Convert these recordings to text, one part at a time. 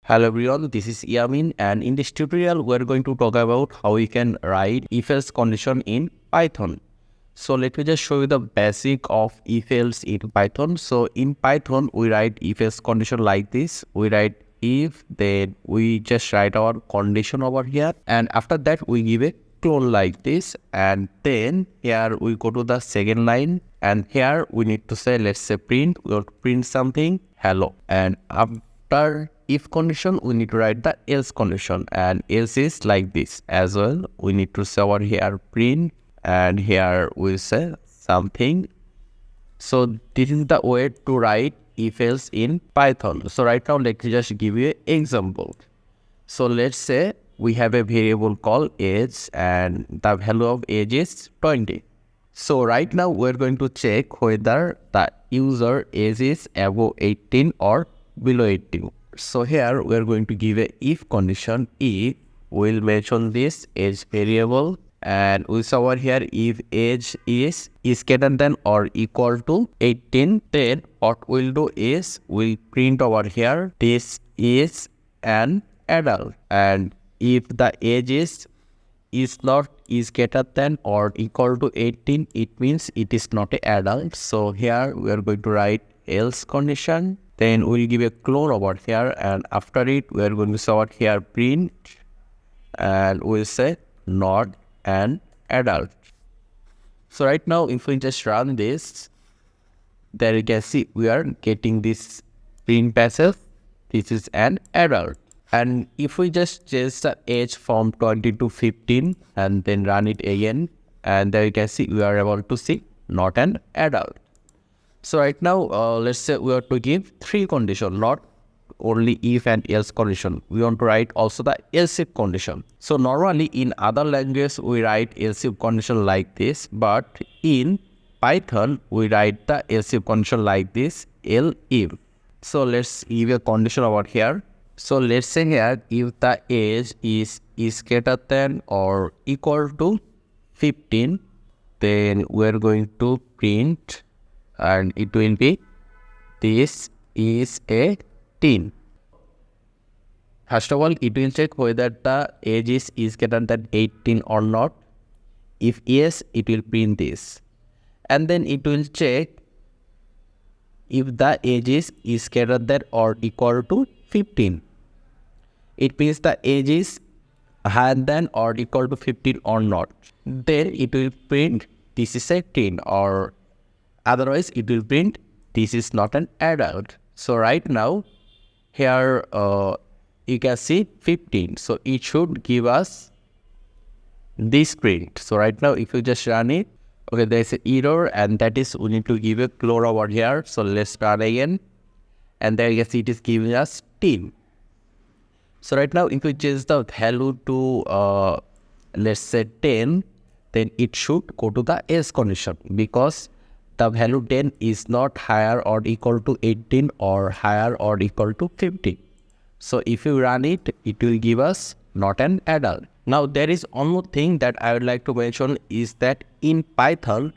Hello everyone, this is Yamin, and in this tutorial we're going to talk about how we can write if-else condition in Python. So let me just show you the basic of if-else in Python. So in Python we write if-else condition like this. We write if, then we just write our condition over here, and after that we give a clone like this, and then here we go to the second line, and here we need to say, let's say print, we want to print something hello, and after if condition we need to write the else condition, and else is like this as well. We need to say over here print, and here we say something. So this is the way to write if else in Python. So right now let me just give you an example. So let's say we have a variable called age, and the value of age is 20. So right now we're going to check whether the user age is above 18 or below 18. So here we're going to give a if condition. If we'll mention this age variable, and we saw over here if age is greater than or equal to 18, then what we'll do is we'll print over here this is an adult, and if the age is greater than or equal to 18, it means it is not an adult. So here we are going to write else condition, then we'll give a clone over here, and after it we are going to say over here print, and we'll say not an adult. So right now if we just run this, there you can see we are getting this print passage, this is an adult. And if we just change the age from 20 to 15 and then run it again, and there you can see we are able to see not an adult. So right now let's say we have to give three conditions, not only if and else condition. We want to write also the else if condition. So normally in other languages we write else if condition like this, but in Python we write the else if condition like this, else if. So let's give a condition over here. So let's say here if the age is greater than or equal to 15, then we're going to print, and it will be this is a teen. First of all, it will check whether the age is greater than 18 or not. If yes, it will print this, and then it will check if the age is greater than or equal to 15. It means the age is higher than or equal to 15 or not. Then it will print this is a teen, or otherwise it will print this is not an adult. So right now here you can see 15. So it should give us this print. So right now if you just run it, okay, there's an error, and that is we need to give a clone over here. So let's run again, and there you can see it is giving us teen. So right now if we change the value to let's say 10, then it should go to the else condition, because the value 10 is not higher or equal to 18 or higher or equal to 15. So if you run it, it will give us not an adult. Now there is one more thing that I would like to mention is that in Python,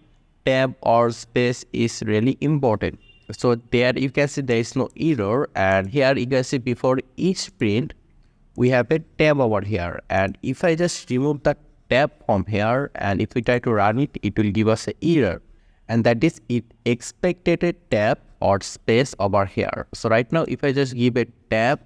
tab or space is really important. So there you can see there is no error, and here you can see before each print we have a tab over here, and if I just remove the tab from here and if we try to run it, it will give us an error, and that is it expected a tab or space over here. So right now if I just give a tab,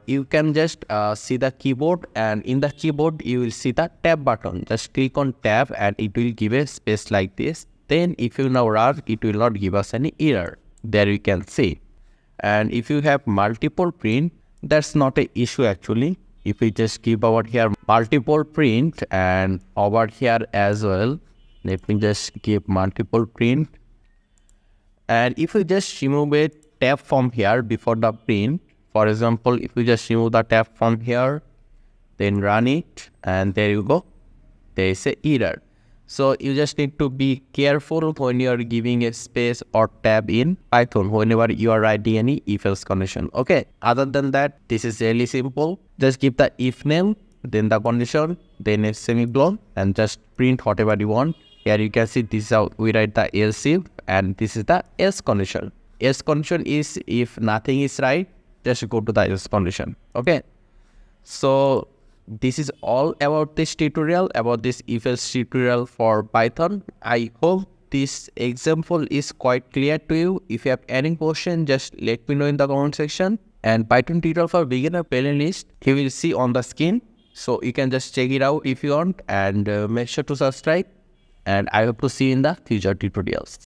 you can just see the keyboard, and in the keyboard you will see the tab button. Just click on tab and it will give a space like this. Then if you now run, it will not give us any error. There you can see. And if you have multiple print, that's not an issue actually. If we just keep over here multiple print, and over here as well, let me just keep multiple print, and if we just remove a tab from here before the print, for example if we just remove the tab from here, then run it, and there you go, there is an error. So you just need to be careful when you are giving a space or tab in Python whenever you are writing any if-else condition. Okay, other than that, this is really simple. Just give the if name, then the condition, then a semicolon, and just print whatever you want. Here you can see this is how we write the else if, and this is the else condition. Else condition is if nothing is right, just go to the else condition. Okay, so this is all about this tutorial, about this if else tutorial for Python. I hope this example is quite clear to you. If you have any question, just let me know in the comment section. And Python tutorial for beginner playlist you will see on the screen, so you can just check it out if you want, and make sure to subscribe, and I hope to see you in the future tutorials.